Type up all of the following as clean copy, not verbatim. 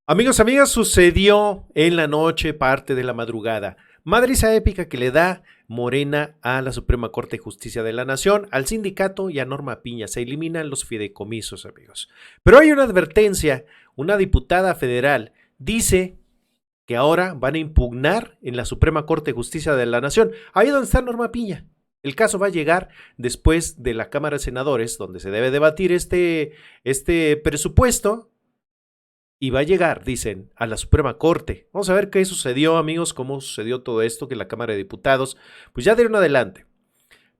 Amigos, amigas, sucedió en la noche, parte de la madrugada. Madriza épica que le da Morena a la Suprema Corte de Justicia de la Nación, al sindicato y a Norma Piña. Se eliminan los fideicomisos, amigos. Pero hay una advertencia. Una diputada federal dice que ahora van a impugnar en la Suprema Corte de Justicia de la Nación. Ahí donde está Norma Piña. El caso va a llegar después de la Cámara de Senadores, donde se debe debatir este presupuesto. Y va a llegar, dicen, a la Suprema Corte. Vamos a ver qué sucedió, amigos, cómo sucedió todo esto, que la Cámara de Diputados, pues ya dieron adelante.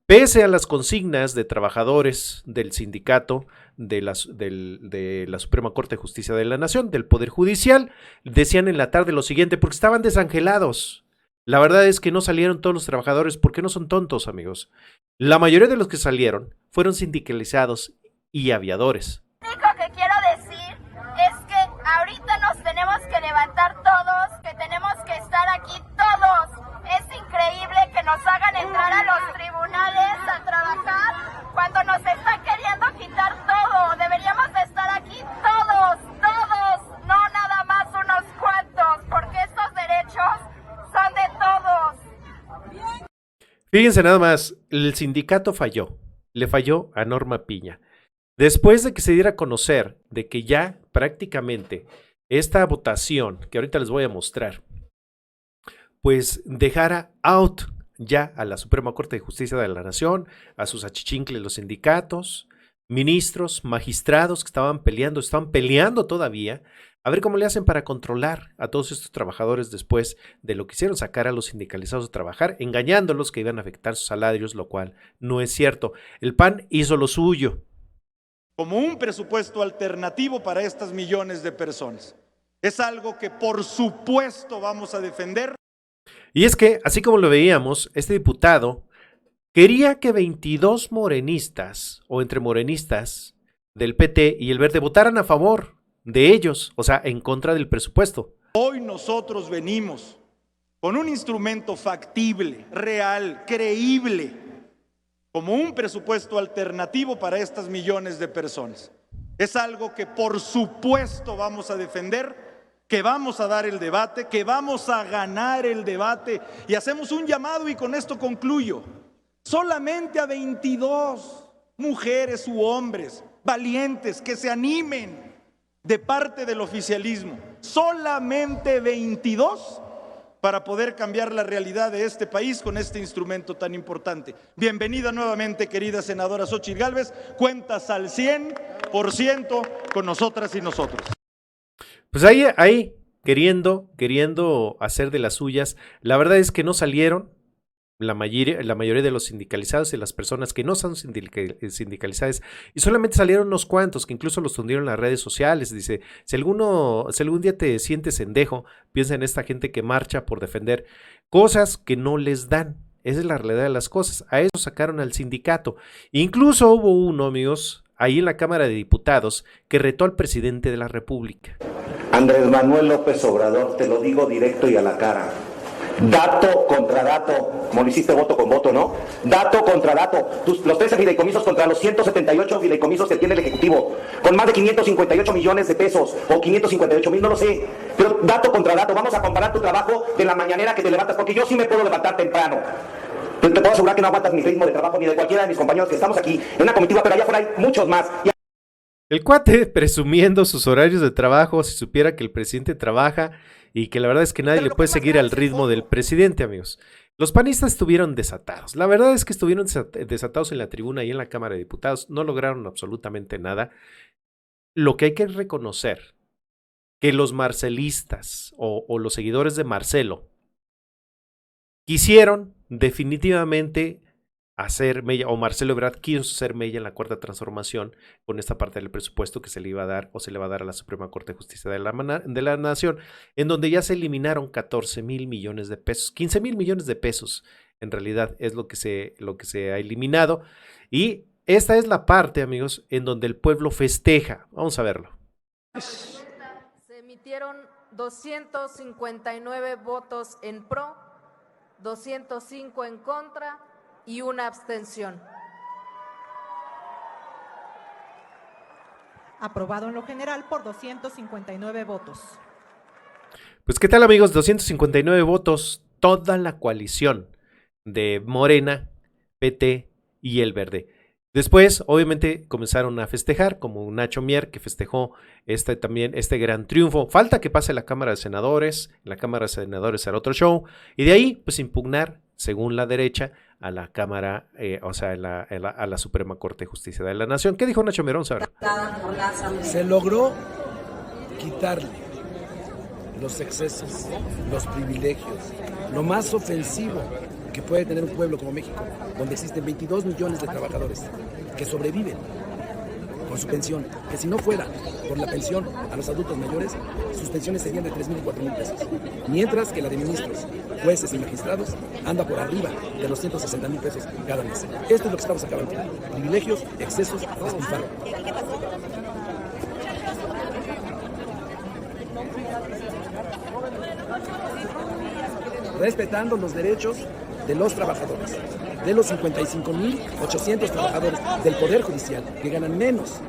Pese a las consignas de trabajadores del sindicato de la Suprema Corte de Justicia de la Nación, del Poder Judicial, decían en la tarde lo siguiente, porque estaban desangelados. La verdad es que no salieron todos los trabajadores, porque no son tontos, amigos. La mayoría de los que salieron fueron sindicalizados y aviadores. Lo único que quiero decir es que ahorita nos tenemos que levantar todos, que tenemos que estar aquí todos. Es increíble que nos hagan entrar a los tribunales a trabajar cuando nos están queriendo quitar todo. Deberíamos de estar aquí todos, no nada más unos cuantos, porque estos derechos son de todos. Fíjense nada más, el sindicato falló, le falló a Norma Piña. Después de que se diera a conocer de que ya prácticamente esta votación, que ahorita les voy a mostrar, pues dejara out ya a la Suprema Corte de Justicia de la Nación, a sus achichincles los sindicatos, ministros, magistrados que estaban peleando todavía, a ver cómo le hacen para controlar a todos estos trabajadores después de lo que hicieron sacar a los sindicalizados a trabajar, engañándolos que iban a afectar sus salarios, lo cual no es cierto. El PAN hizo lo suyo. Como un presupuesto alternativo para estas millones de personas. Es algo que por supuesto vamos a defender. Y es que, así como lo veíamos, este diputado quería que 22 morenistas o entre morenistas del PT y el Verde votaran a favor de ellos, o sea, en contra del presupuesto. Hoy nosotros venimos con un instrumento factible, real, creíble, como un presupuesto alternativo para estas millones de personas. Es algo que por supuesto vamos a defender, que vamos a dar el debate, que vamos a ganar el debate, y hacemos un llamado, y con esto concluyo, solamente a 22 mujeres u hombres valientes que se animen de parte del oficialismo, solamente 22 para poder cambiar la realidad de este país con este instrumento tan importante. Bienvenida nuevamente, querida senadora Xóchitl Gálvez, cuentas al 100% con nosotras y nosotros. Pues ahí queriendo hacer de las suyas. La verdad es que no salieron la mayoría de los sindicalizados y las personas que no son sindicalizadas, y solamente salieron unos cuantos que incluso los tundieron en las redes sociales. Dice, si algún día te sientes endejo, piensa en esta gente que marcha por defender cosas que no les dan. Esa es la realidad de las cosas. A eso sacaron al sindicato. Incluso hubo uno, amigos, ahí en la Cámara de Diputados, que retó al presidente de la República. Andrés Manuel López Obrador, te lo digo directo y a la cara. Dato contra dato, como lo hiciste voto con voto, ¿no? Dato contra dato, los 13 fideicomisos contra los 178 fideicomisos que tiene el Ejecutivo, con más de 558 millones de pesos, o 558,000, no lo sé, pero dato contra dato, vamos a comparar tu trabajo de la mañanera que te levantas, porque yo sí me puedo levantar temprano. Te puedo asegurar que no aguantas mi ritmo de trabajo ni de cualquiera de mis compañeros que estamos aquí en una comitiva, pero allá afuera hay muchos más. El cuate presumiendo sus horarios de trabajo, si supiera que el presidente trabaja y que la verdad es que nadie le puede seguir al ritmo del presidente, amigos. Los panistas estuvieron desatados. La verdad es que estuvieron desatados en la tribuna y en la Cámara de Diputados. No lograron absolutamente nada. Lo que hay que reconocer, que los marcelistas o los seguidores de Marcelo quisieron definitivamente hacer mella, o Marcelo Ebrard quiso hacer mella en la cuarta transformación con esta parte del presupuesto que se le iba a dar o se le va a dar a la Suprema Corte de Justicia de la Nación, en donde ya se eliminaron 14,000 millones de pesos, 15,000 millones de pesos, en realidad es lo que se ha eliminado, y esta es la parte, amigos, en donde el pueblo festeja. Vamos a verlo. Se emitieron 259 votos en pro, 205 en contra y una abstención. Aprobado en lo general por 259 votos. Pues qué tal, amigos, 259 votos, toda la coalición de Morena, PT y El Verde. Después, obviamente, comenzaron a festejar, como Nacho Mier, que festejó también este gran triunfo. Falta que pase la Cámara de Senadores, la Cámara de Senadores será otro show, y de ahí, pues, impugnar, según la derecha, a la Cámara, a la Suprema Corte de Justicia de la Nación. ¿Qué dijo Nacho Mier? Vamos a ver. Se logró quitarle los excesos, los privilegios, lo más ofensivo que puede tener un pueblo como México, donde existen 22 millones de trabajadores que sobreviven con su pensión, que si no fuera por la pensión a los adultos mayores, sus pensiones serían de 3,000 y 4,000 pesos, mientras que la de ministros, jueces y magistrados anda por arriba de los 160,000 pesos cada mes. Esto es lo que estamos acabando: privilegios, excesos, despilfarro. Respetando los derechos de los trabajadores, de los 55,800 trabajadores del Poder Judicial que ganan menos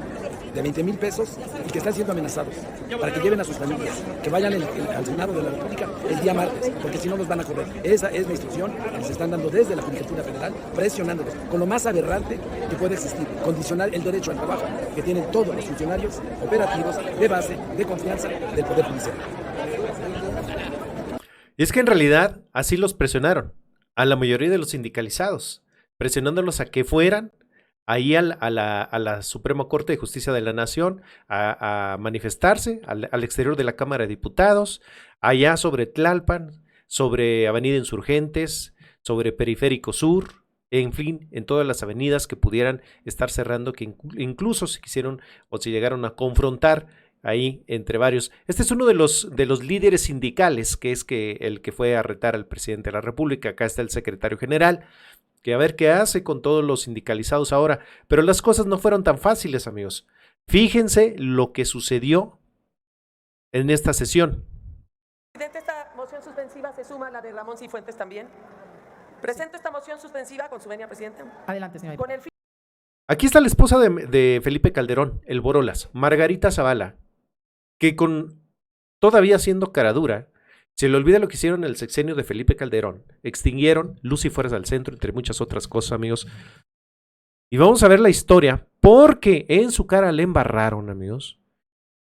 de 20,000 pesos y que están siendo amenazados para que lleven a sus familias, que vayan al Senado de la República el día martes, porque si no los van a correr. Esa es la instrucción que les están dando desde la Judicatura Federal, presionándolos con lo más aberrante que puede existir: condicionar el derecho al trabajo que tienen todos los funcionarios operativos de base, de confianza del Poder Judicial. Y es que en realidad así los presionaron a la mayoría de los sindicalizados, presionándolos a que fueran ahí a la Suprema Corte de Justicia de la Nación a manifestarse al exterior de la Cámara de Diputados, allá sobre Tlalpan, sobre Avenida Insurgentes, sobre Periférico Sur, en fin, en todas las avenidas que pudieran estar cerrando, que incluso se quisieron o se llegaron a confrontar ahí entre varios. Este es uno de los líderes sindicales, que es el que fue a retar al presidente de la República. Acá está el secretario general, que a ver qué hace con todos los sindicalizados ahora. Pero las cosas no fueron tan fáciles, amigos. Fíjense lo que sucedió en esta sesión. Presidente, esta moción suspensiva se suma a la de Ramón Cifuentes también. Presento esta moción suspensiva con su venia, presidente. Adelante, señor. Con el fin... Aquí está la esposa de Felipe Calderón, el Borolas, Margarita Zavala, que todavía siendo caradura, se le olvida lo que hicieron en el sexenio de Felipe Calderón. Extinguieron Luz y Fuerza al Centro, entre muchas otras cosas, amigos. Y vamos a ver la historia, porque en su cara le embarraron, amigos,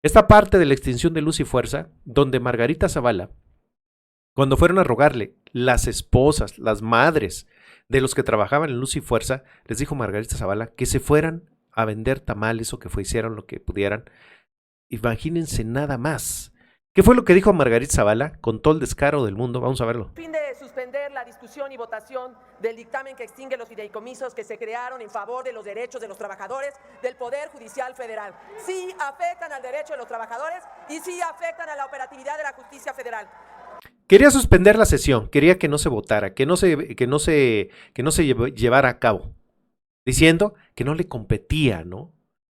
esta parte de la extinción de Luz y Fuerza, donde Margarita Zavala, cuando fueron a rogarle las esposas, las madres de los que trabajaban en Luz y Fuerza, les dijo Margarita Zavala que se fueran a vender tamales o que hicieran lo que pudieran. Imagínense nada más. ¿Qué fue lo que dijo Margarita Zavala con todo el descaro del mundo? Vamos a verlo. Fin de suspender la discusión y votación del dictamen que extingue los fideicomisos que se crearon en favor de los derechos de los trabajadores del Poder Judicial Federal. Sí afectan al derecho de los trabajadores y sí afectan a la operatividad de la justicia federal. Quería suspender la sesión, quería que no se votara, que no se llevara a cabo, diciendo que no le competía, ¿no?,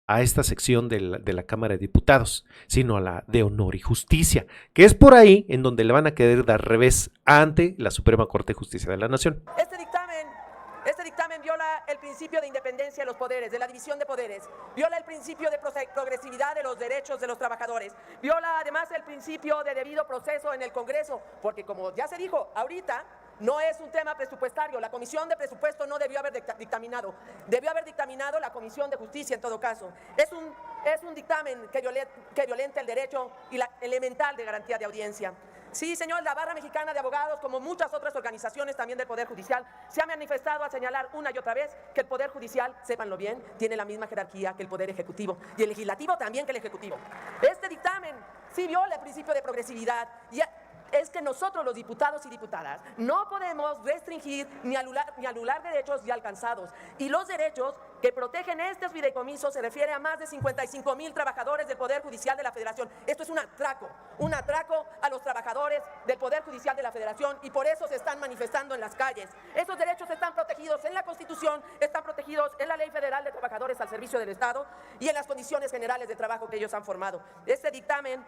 a esta sección de la Cámara de Diputados, sino a la de Honor y Justicia, que es por ahí en donde le van a querer dar revés ante la Suprema Corte de Justicia de la Nación. Este dictamen viola el principio de independencia de los poderes, de la división de poderes, viola el principio de progresividad de los derechos de los trabajadores, viola además el principio de debido proceso en el Congreso, porque como ya se dijo ahorita, no es un tema presupuestario. La Comisión de Presupuesto no debió haber dictaminado. Debió haber dictaminado la Comisión de Justicia en todo caso. Es un dictamen que violenta el derecho y la elemental de garantía de audiencia. Sí, señor, la Barra Mexicana de Abogados, como muchas otras organizaciones también del Poder Judicial, se ha manifestado a señalar una y otra vez que el Poder Judicial, sépanlo bien, tiene la misma jerarquía que el Poder Ejecutivo y el Legislativo también que el Ejecutivo. Este dictamen sí viola el principio de progresividad y es que nosotros los diputados y diputadas no podemos restringir ni anular derechos ya alcanzados. Y los derechos que protegen estos fideicomisos se refiere a más de 55,000 trabajadores del Poder Judicial de la Federación. Esto es un atraco a los trabajadores del Poder Judicial de la Federación y por eso se están manifestando en las calles. Esos derechos están protegidos en la Constitución, están protegidos en la Ley Federal de Trabajadores al Servicio del Estado y en las condiciones generales de trabajo que ellos han formado. Este dictamen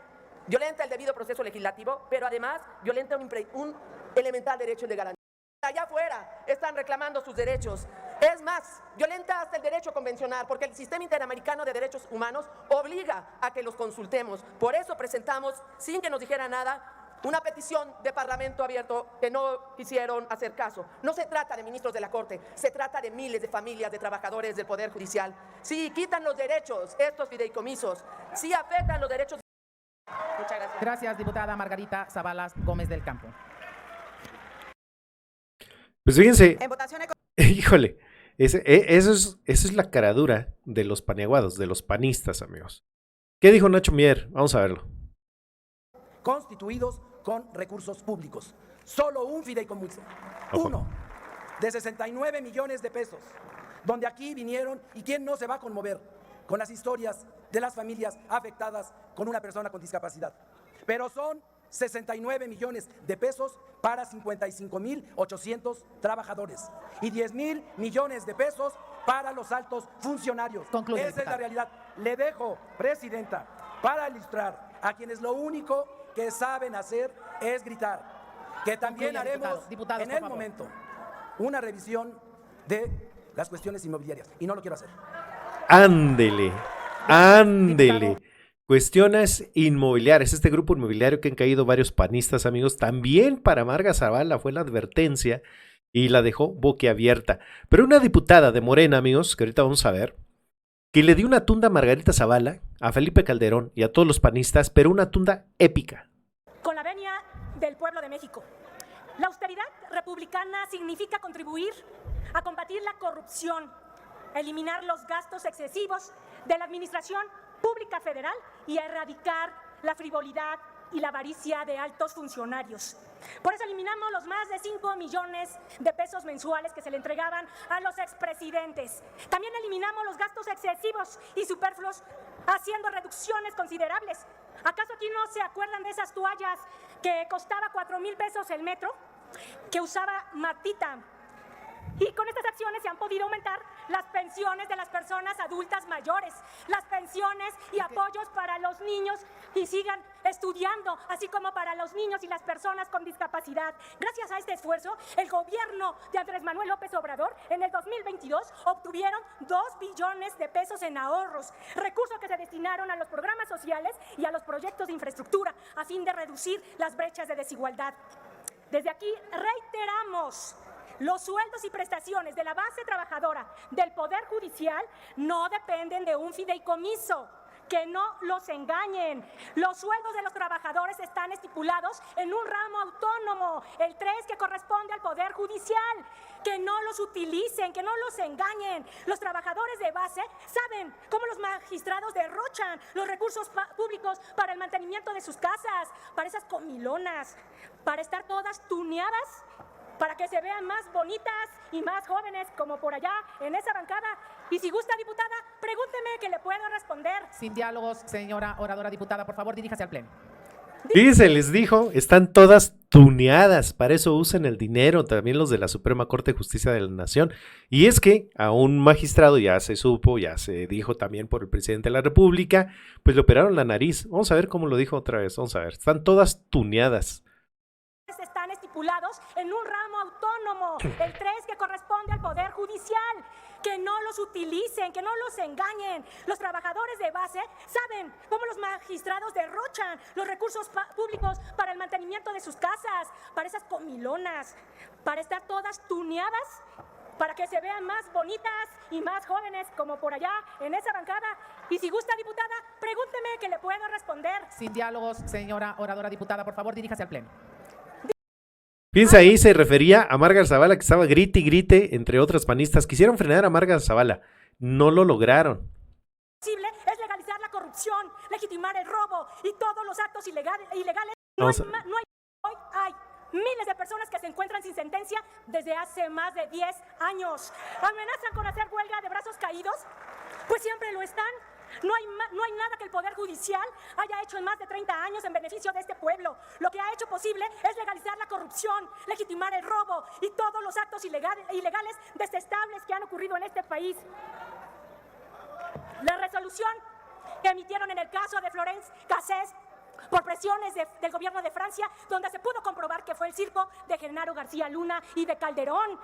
violenta el debido proceso legislativo, pero además violenta un elemental derecho de garantía. Allá afuera están reclamando sus derechos. Es más, violenta hasta el derecho convencional, porque el Sistema Interamericano de Derechos Humanos obliga a que los consultemos. Por eso presentamos, sin que nos dijera nada, una petición de Parlamento abierto que no quisieron hacer caso. No se trata de ministros de la Corte, se trata de miles de familias de trabajadores del Poder Judicial. Si quitan los derechos, estos fideicomisos, si afectan los derechos. Muchas gracias. Gracias, diputada Margarita Zavala Gómez del Campo. Pues fíjense, En votación híjole, eso es la caradura de los paniaguados, de los panistas, amigos. ¿Qué dijo Nacho Mier? Vamos a verlo. Constituidos con recursos públicos. Solo un fideicomiso. Ojo. Uno, de 69 millones de pesos. Donde aquí vinieron, ¿y quién no se va a conmover? Con las historias de las familias afectadas con una persona con discapacidad. Pero son 69 millones de pesos para 55,800 trabajadores y 10,000 millones de pesos para los altos funcionarios. Concluye, Esa es diputado. la realidad. Le dejo, Presidenta, para ilustrar a quienes lo único que saben hacer es gritar, que también Concluya, haremos diputados, en por el favor. momento una revisión de las cuestiones inmobiliarias y no lo quiero hacer. Ándele, ándele. Cuestiones inmobiliarias. Este grupo inmobiliario que han caído varios panistas, amigos. También para Marga Zavala fue la advertencia y la dejó boquiabierta. Pero una diputada de Morena, amigos, que ahorita vamos a ver, que le dio una tunda a Margarita Zavala, a Felipe Calderón y a todos los panistas, pero una tunda épica. Con la venia del pueblo de México. La austeridad republicana significa contribuir a combatir la corrupción, eliminar los gastos excesivos de la administración pública federal y a erradicar la frivolidad y la avaricia de altos funcionarios. Por eso eliminamos los más de 5 millones de pesos mensuales que se le entregaban a los expresidentes. También eliminamos los gastos excesivos y superfluos, haciendo reducciones considerables. ¿Acaso aquí no se acuerdan de esas toallas que costaba 4,000 pesos el metro, que usaba Martita? Y con estas acciones se han podido aumentar las pensiones de las personas adultas mayores, las pensiones y apoyos para los niños y sigan estudiando, así como para los niños y las personas con discapacidad. Gracias a este esfuerzo, el gobierno de Andrés Manuel López Obrador en el 2022 obtuvieron 2 billones de pesos en ahorros, recursos que se destinaron a los programas sociales y a los proyectos de infraestructura a fin de reducir las brechas de desigualdad. Desde aquí reiteramos: los sueldos y prestaciones de la base trabajadora del Poder Judicial no dependen de un fideicomiso. Que no los engañen. Los sueldos de los trabajadores están estipulados en un ramo autónomo, el 3, que corresponde al Poder Judicial. Que no los utilicen, que no los engañen. Los trabajadores de base saben cómo los magistrados derrochan los recursos públicos para el mantenimiento de sus casas, para esas comilonas, para estar todas tuneadas, para que se vean más bonitas y más jóvenes, como por allá en esa bancada. Y si gusta, diputada, pregúnteme que le puedo responder. Sin diálogos, señora oradora diputada, por favor, diríjase al pleno. Y se les dijo, están todas tuneadas, para eso usan el dinero, también los de la Suprema Corte de Justicia de la Nación. Y es que a un magistrado ya se supo, ya se dijo también por el presidente de la República, pues le operaron la nariz. Vamos a ver cómo lo dijo otra vez, vamos a ver, están todas tuneadas. Están estipulados en un ramo autónomo, el 3, que corresponde al Poder Judicial. Que no los utilicen, que no los engañen. Los trabajadores de base saben cómo los magistrados derrochan los recursos públicos para el mantenimiento de sus casas, para esas comilonas, para estar todas tuneadas, para que se vean más bonitas y más jóvenes, como por allá en esa bancada. Y si gusta, diputada, pregúnteme que le puedo responder. Sin diálogos, señora oradora diputada, por favor, diríjase al pleno. Fíjense, ahí se refería a Marga Zavala, que estaba grite y grite, entre otras panistas. Quisieron frenar a Marga Zavala, no lo lograron. Posible es legalizar la corrupción, legitimar el robo y todos los actos ilegales. Hoy hay miles de personas que se encuentran sin sentencia desde hace más de 10 años. ¿Amenazan con hacer huelga de brazos caídos? Pues siempre lo están. No hay nada que el Poder Judicial haya hecho en más de 30 años en beneficio de este pueblo. Lo que ha hecho posible es legalizar la corrupción, legitimar el robo y todos los actos ilegales detestables que han ocurrido en este país. La resolución que emitieron en el caso de Florence Cassés por presiones del gobierno de Francia, donde se pudo comprobar que fue el circo de Genaro García Luna y de Calderón.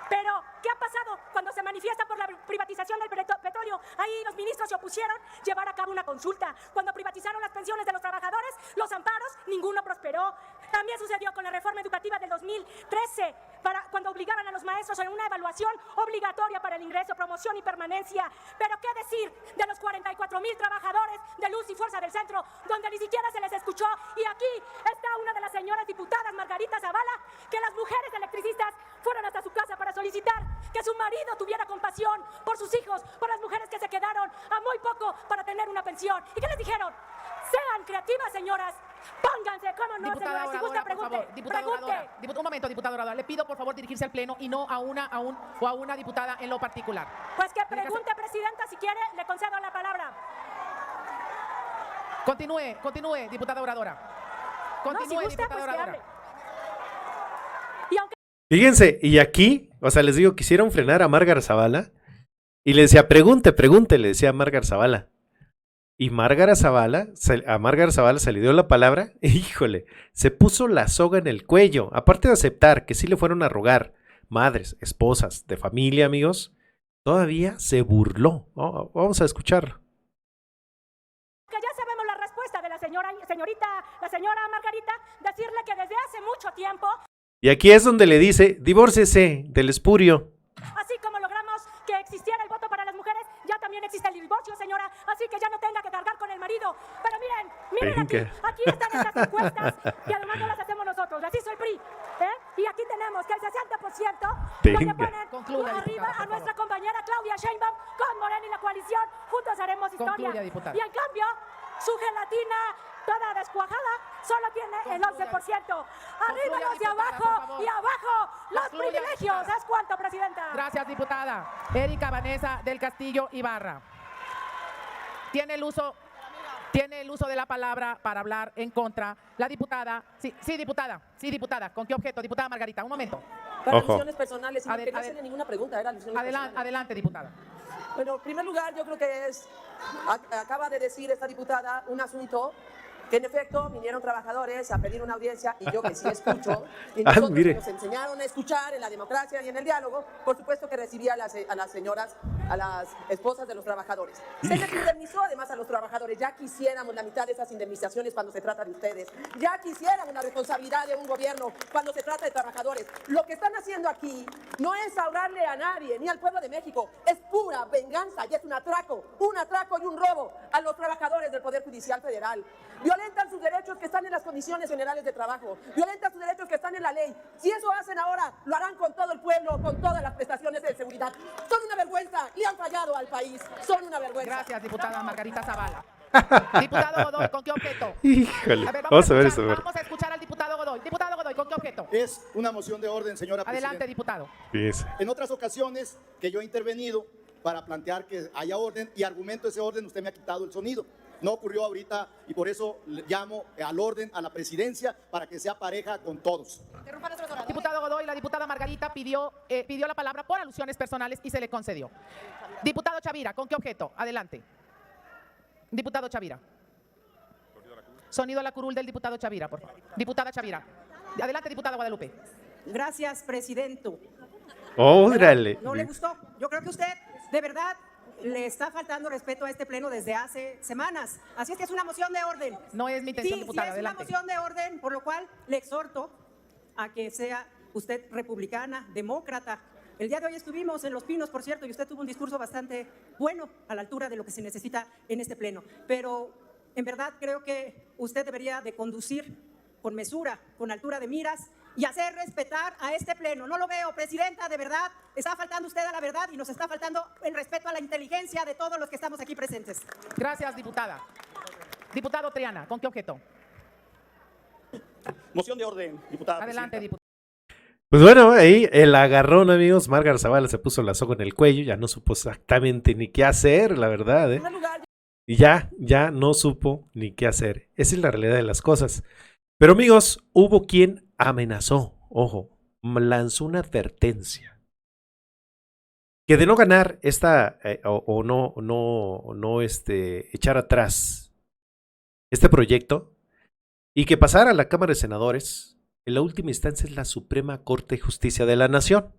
Pero, ¿qué ha pasado cuando se manifiesta por la privatización del petróleo? Ahí los ministros se opusieron a llevar a cabo una consulta. Cuando privatizaron las pensiones de los trabajadores, los amparos, ninguno prosperó. También sucedió con la reforma educativa del 2013, cuando obligaban a los maestros a una evaluación obligatoria para el ingreso, promoción y permanencia. Pero qué decir de los 44,000 trabajadores de Luz y Fuerza del Centro, donde ni siquiera se les escuchó. Y aquí está una de las señoras diputadas, Margarita Zavala, que las mujeres electricistas fueron hasta su casa para solicitar que su marido tuviera compasión por sus hijos, por las mujeres que se quedaron a muy poco para tener una pensión. ¿Y qué les dijeron? Sean creativas, señoras. Pónganse, ¿cómo no, Diputada señora? Si gusta, Oradora, por pregunte. favor. Diputada Pregunte. Oradora. Un momento, diputada Oradora. Le pido, por favor, dirigirse al Pleno y no a una diputada en lo particular. Pues que pregunte, presidenta, si quiere, le concedo la palabra. Continúe, diputada Oradora. No, si gusta, diputada pues que Oradora. hable. Y aunque Fíjense, y aquí, o sea, les digo, quisieron frenar a Margar Zavala y le decía, pregunte, le decía a Margar Zavala. Y a Margar Zavala se le dio la palabra, e híjole, se puso la soga en el cuello. Aparte de aceptar que sí le fueron a rogar madres, esposas, de familia, amigos, todavía se burló. Oh, vamos a escucharlo. que ya sabemos la respuesta de la señora Margarita, decirle que desde hace mucho tiempo, Y aquí es donde le dice, divórcese del espurio. así como logramos que existiera el voto para las mujeres, ya también existe el divorcio, señora, así que ya no tenga que cargar con el marido. Pero miren aquí están estas encuestas, y además no las hacemos nosotros, las hizo el PRI, y aquí tenemos que el 60% donde ponen Concluya, arriba diputada, a por nuestra favor. compañera Claudia Sheinbaum con Morena y la coalición, juntos haremos historia. Concluya, diputada. Y en cambio, su gelatina toda descuajada solo tiene el 11%. Arriba los de diputada, por abajo favor. y abajo los Concluya, privilegios. diputada. ¿Es cuánto, presidenta? Gracias, diputada. Erika Vanessa del Castillo Ibarra. Tiene el uso de la palabra para hablar en contra. La diputada, sí, diputada. ¿Con qué objeto? Diputada Margarita, un momento. Para Ojo. alusiones personales, y no quería hacerle ninguna pregunta, era alusiones personales. Adelante, diputada. Bueno, en primer lugar, yo creo que acaba de decir esta diputada un asunto que en efecto vinieron trabajadores a pedir una audiencia y yo que sí escucho, y nosotros mire. nos enseñaron a escuchar en la democracia y en el diálogo, por supuesto que recibía a las señoras, a las esposas de los trabajadores. Se les indemnizó además a los trabajadores, ya quisiéramos la mitad de esas indemnizaciones cuando se trata de ustedes, ya quisiéramos la responsabilidad de un gobierno cuando se trata de trabajadores. Lo que están haciendo aquí no es ahorrarle a nadie, ni al pueblo de México, es pura venganza y es un atraco y un robo a los trabajadores del Poder Judicial Federal. Violentan sus derechos que están en las condiciones generales de trabajo, violentan sus derechos que están en la ley. Si eso hacen ahora, lo harán con todo el pueblo, con todas las prestaciones de seguridad. Son una vergüenza, le han fallado al país, son una vergüenza. Gracias, diputada Margarita Zavala. Diputado Godoy, ¿con qué objeto? Híjole, A ver, vamos a ver eso. Vamos a escuchar al diputado Godoy. Diputado Godoy, ¿con qué objeto? Es una moción de orden, señora Adelante, presidenta. diputado. Fíjese. En otras ocasiones que yo he intervenido para plantear que haya orden y argumento ese orden, usted me ha quitado el sonido. No ocurrió ahorita y por eso llamo al orden, a la presidencia, para que sea pareja con todos. Diputado Godoy, la diputada Margarita pidió la palabra por alusiones personales y se le concedió. Diputado Chavira, ¿con qué objeto? Adelante. Diputado Chavira. Sonido a la curul del diputado Chavira, por favor. Diputada Chavira. Adelante, diputada Guadalupe. Gracias, presidente. Órale. ¿No le gustó? Yo creo que usted, de verdad, le está faltando respeto a este pleno desde hace semanas. Así es que es una moción de orden. No es mi intención, Sí, diputada. sí, es Adelante. una moción de orden, por lo cual le exhorto a que sea usted republicana, demócrata. El día de hoy estuvimos en Los Pinos, por cierto, y usted tuvo un discurso bastante bueno, a la altura de lo que se necesita en este pleno. Pero en verdad creo que usted debería de conducir con mesura, con altura de miras y hacer respetar a este pleno. No lo veo, presidenta, de verdad, está faltando usted a la verdad y nos está faltando el respeto a la inteligencia de todos los que estamos aquí presentes. Gracias, diputada. Diputado Triana, ¿con qué objeto? Moción de orden, diputada. Adelante, diputado. Pues bueno, ahí el agarrón, amigos. Margar Zavala se puso la soga en el cuello, ya no supo exactamente ni qué hacer, la verdad, En primer lugar, Y ya no supo ni qué hacer. Esa es la realidad de las cosas. Pero amigos, hubo quien amenazó, ojo, lanzó una advertencia. Que de no ganar esta, echar atrás este proyecto y que pasara a la Cámara de Senadores, en la última instancia es la Suprema Corte de Justicia de la Nación.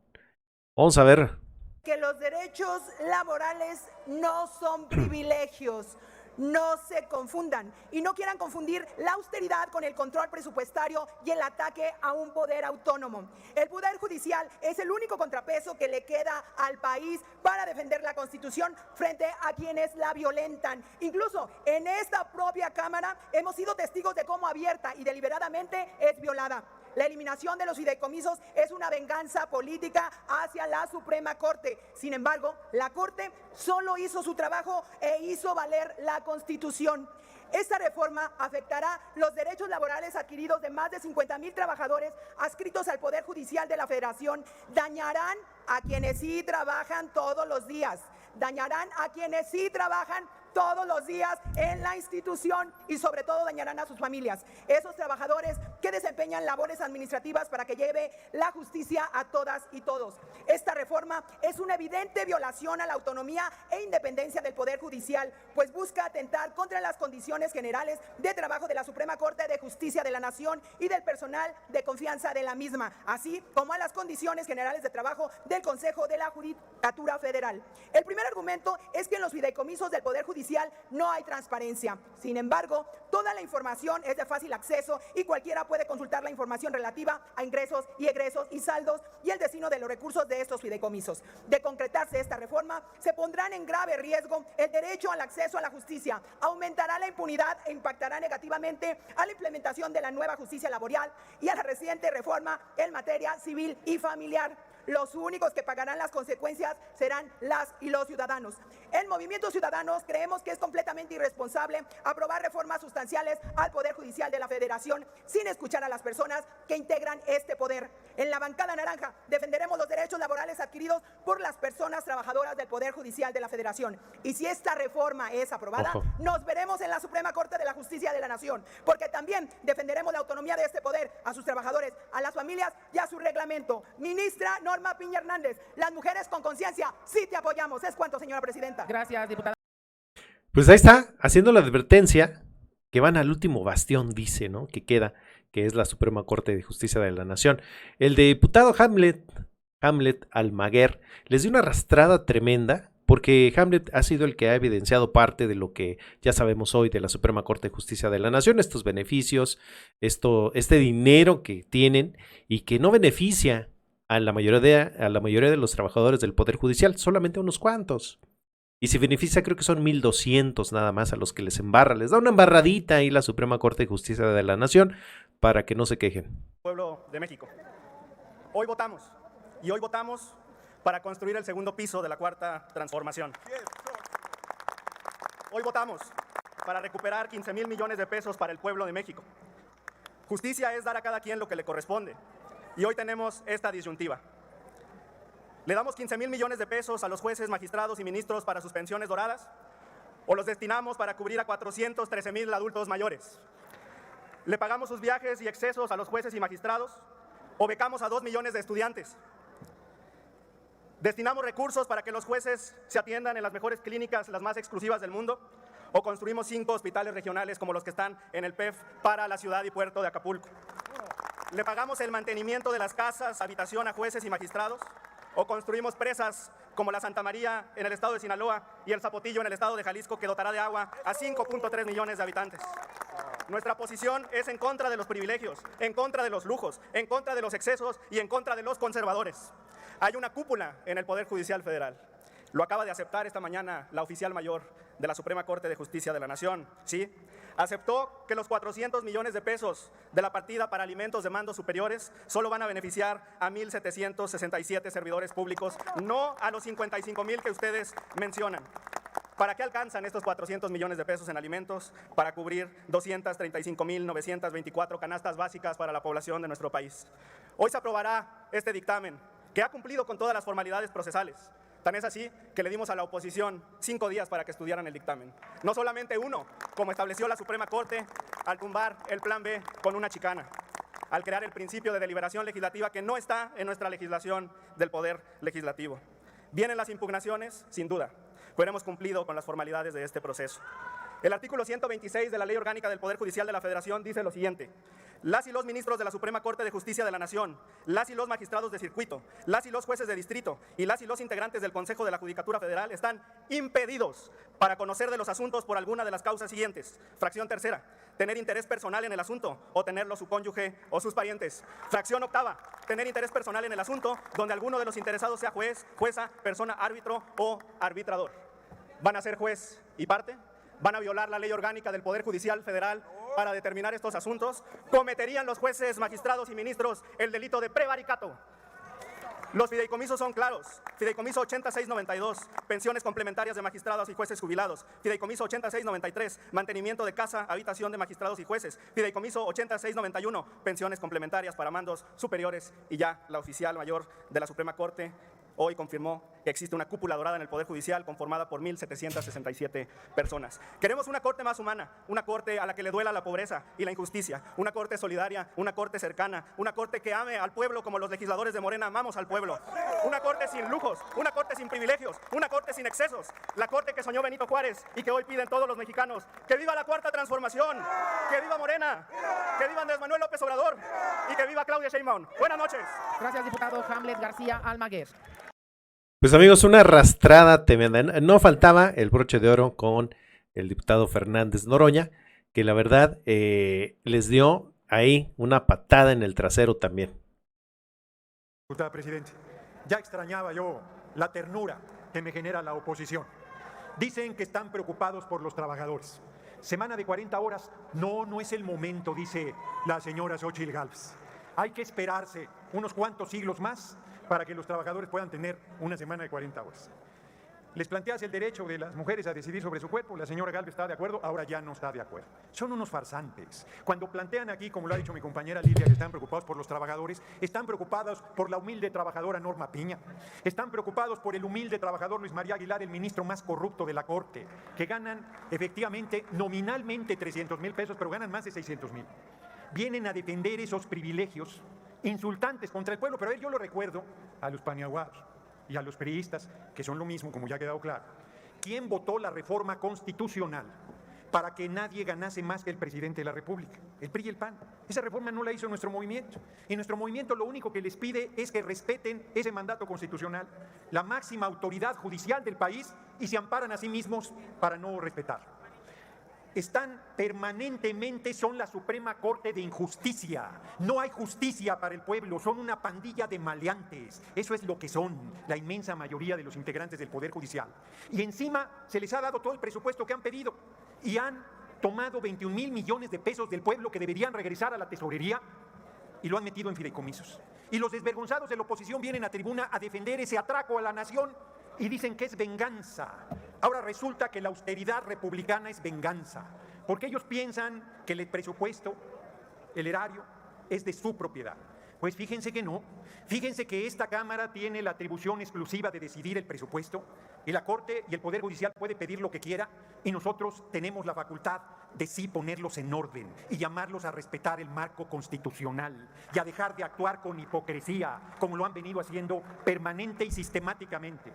Vamos a ver. Que los derechos laborales no son privilegios, no se confundan y no quieran confundir la austeridad con el control presupuestario y el ataque a un poder autónomo. El Poder Judicial es el único contrapeso que le queda al país para defender la Constitución frente a quienes la violentan. Incluso en esta propia Cámara hemos sido testigos de cómo abierta y deliberadamente es violada. La eliminación de los fideicomisos es una venganza política hacia la Suprema Corte. Sin embargo, la Corte solo hizo su trabajo e hizo valer la Constitución. Esta reforma afectará los derechos laborales adquiridos de más de 50,000 trabajadores adscritos al Poder Judicial de la Federación. Dañarán a quienes sí trabajan todos los días. Dañarán a quienes sí trabajan todos los días en la institución y sobre todo dañarán a sus familias. Esos trabajadores que desempeñan labores administrativas para que lleve la justicia a todas y todos. Esta reforma es una evidente violación a la autonomía e independencia del Poder Judicial, pues busca atentar contra las condiciones generales de trabajo de la Suprema Corte de Justicia de la Nación y del personal de confianza de la misma, así como a las condiciones generales de trabajo del Consejo de la Judicatura Federal. El primer argumento es que en los fideicomisos del Poder Judicial no hay transparencia. Sin embargo, toda la información es de fácil acceso y cualquiera puede consultar la información relativa a ingresos y egresos y saldos y el destino de los recursos de estos fideicomisos. De concretarse esta reforma, se pondrán en grave riesgo el derecho al acceso a la justicia, aumentará la impunidad e impactará negativamente a la implementación de la nueva justicia laboral y a la reciente reforma en materia civil y familiar. Los únicos que pagarán las consecuencias serán las y los ciudadanos. En Movimiento Ciudadanos creemos que es completamente irresponsable aprobar reformas sustanciales al Poder Judicial de la Federación sin escuchar a las personas que integran este poder. En la bancada naranja defenderemos los derechos laborales adquiridos por las personas trabajadoras del Poder Judicial de la Federación. Y si esta reforma es aprobada, nos veremos en la Suprema Corte de la Justicia de la Nación, porque también defenderemos la autonomía de este poder, a sus trabajadores, a las familias y a su reglamento. Ministra Norma Piña Hernández, las mujeres con conciencia sí te apoyamos. Es cuanto, señora presidenta. Gracias, diputada. Pues ahí está, haciendo la advertencia que van al último bastión, dice, ¿no? Que queda, que es la Suprema Corte de Justicia de la Nación. El diputado Hamlet Almaguer les dio una arrastrada tremenda, porque Hamlet ha sido el que ha evidenciado parte de lo que ya sabemos hoy de la Suprema Corte de Justicia de la Nación, estos beneficios, este dinero que tienen y que no beneficia a la mayoría de los trabajadores del Poder Judicial, solamente a unos cuantos. Y si beneficia, creo que son 1,200 nada más a los que les embarra. Les da una embarradita ahí la Suprema Corte de Justicia de la Nación para que no se quejen. Pueblo de México. Hoy votamos. Y hoy votamos para construir el segundo piso de la Cuarta Transformación. Hoy votamos para recuperar 15,000 millones de pesos para el pueblo de México. Justicia es dar a cada quien lo que le corresponde. Y hoy tenemos esta disyuntiva. ¿Le damos 15,000 millones de pesos a los jueces, magistrados y ministros para sus pensiones doradas? ¿O los destinamos para cubrir a 413,000 adultos mayores? ¿Le pagamos sus viajes y excesos a los jueces y magistrados? ¿O becamos a 2 millones de estudiantes? ¿Destinamos recursos para que los jueces se atiendan en las mejores clínicas, las más exclusivas del mundo? ¿O construimos 5 hospitales regionales como los que están en el PEF para la ciudad y puerto de Acapulco? ¿Le pagamos el mantenimiento de las casas, habitación a jueces y magistrados? ¿O construimos presas como la Santa María en el estado de Sinaloa y el Zapotillo en el estado de Jalisco, que dotará de agua a 5.3 millones de habitantes? Nuestra posición es en contra de los privilegios, en contra de los lujos, en contra de los excesos y en contra de los conservadores. Hay una cúpula en el Poder Judicial Federal. Lo acaba de aceptar esta mañana la oficial mayor de la Suprema Corte de Justicia de la Nación, ¿sí? Aceptó que los 400 millones de pesos de la partida para alimentos de mandos superiores solo van a beneficiar a 1,767 servidores públicos, no a los 55,000 que ustedes mencionan. ¿Para qué alcanzan estos 400 millones de pesos en alimentos? Para cubrir 235,924 canastas básicas para la población de nuestro país. Hoy se aprobará este dictamen, que ha cumplido con todas las formalidades procesales. Tan es así que le dimos a la oposición 5 días para que estudiaran el dictamen. No solamente uno, como estableció la Suprema Corte al tumbar el Plan B con una chicana, al crear el principio de deliberación legislativa que no está en nuestra legislación del Poder Legislativo. ¿Vienen las impugnaciones? Sin duda, pero hemos cumplido con las formalidades de este proceso. El artículo 126 de la Ley Orgánica del Poder Judicial de la Federación dice lo siguiente: las y los ministros de la Suprema Corte de Justicia de la Nación, las y los magistrados de circuito, las y los jueces de distrito y las y los integrantes del Consejo de la Judicatura Federal están impedidos para conocer de los asuntos por alguna de las causas siguientes. Fracción tercera, tener interés personal en el asunto o tenerlo su cónyuge o sus parientes. Fracción octava, tener interés personal en el asunto donde alguno de los interesados sea juez, jueza, persona árbitro o arbitrador. ¿Van a ser juez y parte? ¿Van a violar la ley orgánica del Poder Judicial Federal para determinar estos asuntos? ¿Cometerían los jueces, magistrados y ministros el delito de prevaricato? Los fideicomisos son claros. Fideicomiso 8692, pensiones complementarias de magistrados y jueces jubilados. Fideicomiso 8693, mantenimiento de casa, habitación de magistrados y jueces. Fideicomiso 8691, pensiones complementarias para mandos superiores. Y ya la oficial mayor de la Suprema Corte hoy confirmó que existe una cúpula dorada en el Poder Judicial conformada por 1,767 personas. Queremos una corte más humana, una corte a la que le duela la pobreza y la injusticia, una corte solidaria, una corte cercana, una corte que ame al pueblo como los legisladores de Morena amamos al pueblo, una corte sin lujos, una corte sin privilegios, una corte sin excesos, la corte que soñó Benito Juárez y que hoy piden todos los mexicanos. ¡Que viva la Cuarta Transformación! ¡Que viva Morena! ¡Que viva Andrés Manuel López Obrador! ¡Y que viva Claudia Sheinbaum! Buenas noches. Gracias, diputado Hamlet García Almaguer. Pues amigos, una arrastrada tremenda. No faltaba el broche de oro con el diputado Fernández Noroña, que la verdad les dio ahí una patada en el trasero también. Diputado presidente, ya extrañaba yo la ternura que me genera la oposición. Dicen que están preocupados por los trabajadores. Semana de 40 horas, no es el momento, dice la señora Xóchitl Gálvez. Hay que esperarse unos cuantos siglos más para que los trabajadores puedan tener una semana de 40 horas. Les planteas el derecho de las mujeres a decidir sobre su cuerpo, la señora Gálvez está de acuerdo, ahora ya no está de acuerdo. Son unos farsantes. Cuando plantean aquí, como lo ha dicho mi compañera Lilia, que están preocupados por los trabajadores, están preocupados por la humilde trabajadora Norma Piña, están preocupados por el humilde trabajador Luis María Aguilar, el ministro más corrupto de la Corte, que ganan efectivamente, nominalmente 300,000 pesos, pero ganan más de 600,000. Vienen a defender esos privilegios insultantes contra el pueblo, pero a ver, yo lo recuerdo a los paniaguados y a los priistas, que son lo mismo, como ya ha quedado claro. ¿Quién votó la reforma constitucional para que nadie ganase más que el presidente de la República? El PRI y el PAN. Esa reforma no la hizo nuestro movimiento. Y nuestro movimiento lo único que les pide es que respeten ese mandato constitucional, la máxima autoridad judicial del país, y se amparan a sí mismos para no respetarlo. Están permanentemente, son la Suprema Corte de Injusticia. No hay justicia para el pueblo, son una pandilla de maleantes. Eso es lo que son la inmensa mayoría de los integrantes del Poder Judicial. Y encima se les ha dado todo el presupuesto que han pedido y han tomado 21,000 millones de pesos del pueblo que deberían regresar a la tesorería y lo han metido en fideicomisos. Y los desvergonzados de la oposición vienen a tribuna a defender ese atraco a la nación y dicen que es venganza. Ahora resulta que la austeridad republicana es venganza, porque ellos piensan que el presupuesto, el erario, es de su propiedad. Pues fíjense que no. Fíjense que esta Cámara tiene la atribución exclusiva de decidir el presupuesto y la Corte y el Poder Judicial puede pedir lo que quiera y nosotros tenemos la facultad de sí ponerlos en orden y llamarlos a respetar el marco constitucional y a dejar de actuar con hipocresía como lo han venido haciendo permanente y sistemáticamente.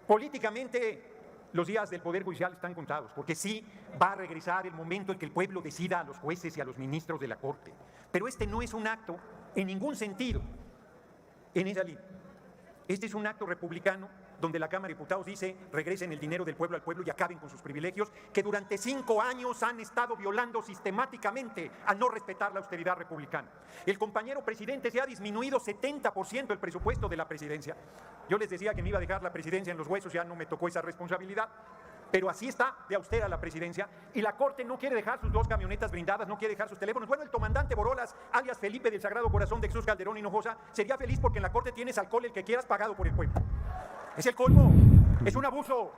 Políticamente, los días del Poder Judicial están contados, porque sí va a regresar el momento en que el pueblo decida a los jueces y a los ministros de la Corte. Pero este no es un acto en ningún sentido en esa línea. Este es un acto republicano donde la Cámara de Diputados dice regresen el dinero del pueblo al pueblo y acaben con sus privilegios que durante 5 años han estado violando sistemáticamente al no respetar la austeridad republicana. El compañero presidente se ha disminuido 70% el presupuesto de la presidencia. Yo les decía que me iba a dejar la presidencia en los huesos, ya no me tocó esa responsabilidad. Pero así está de austera la presidencia y la Corte no quiere dejar sus 2 camionetas blindadas, no quiere dejar sus teléfonos. Bueno, el comandante Borolas, alias Felipe del Sagrado Corazón de Jesús Calderón Hinojosa, sería feliz porque en la Corte tienes alcohol el que quieras pagado por el pueblo. Es el colmo, es un abuso,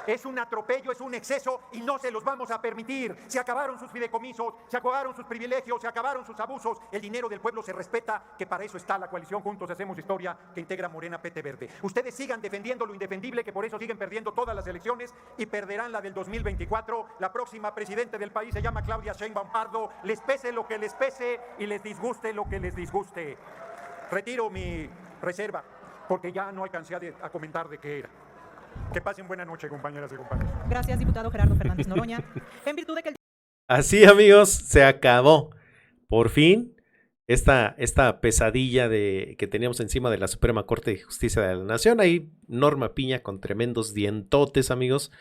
es un atropello, es un exceso y no se los vamos a permitir. Se acabaron sus fideicomisos, se acabaron sus privilegios, se acabaron sus abusos. El dinero del pueblo se respeta, que para eso está la coalición Juntos Hacemos Historia que integra Morena, PT Verde. Ustedes sigan defendiendo lo indefendible, que por eso siguen perdiendo todas las elecciones y perderán la del 2024. La próxima presidenta del país se llama Claudia Sheinbaum Pardo. Les pese lo que les pese y les disguste lo que les disguste. Retiro mi reserva porque ya no alcancé a comentar de qué era. Que pasen buena noche, compañeras y compañeros. Gracias, diputado Gerardo Fernández Noroña. En virtud de que Así, amigos, se acabó. por fin, esta pesadilla que teníamos encima de la Suprema Corte de Justicia de la Nación. Ahí Norma Piña con tremendos dientotes, amigos,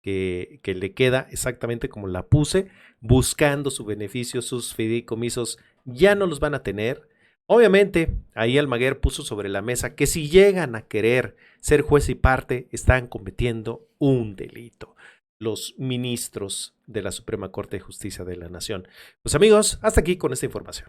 que le queda exactamente como la puse, buscando su beneficio. Sus fideicomisos ya no los van a tener. Obviamente, ahí Almaguer puso sobre la mesa que si llegan a querer ser juez y parte, están cometiendo un delito los ministros de la Suprema Corte de Justicia de la Nación. Pues amigos, hasta aquí con esta información.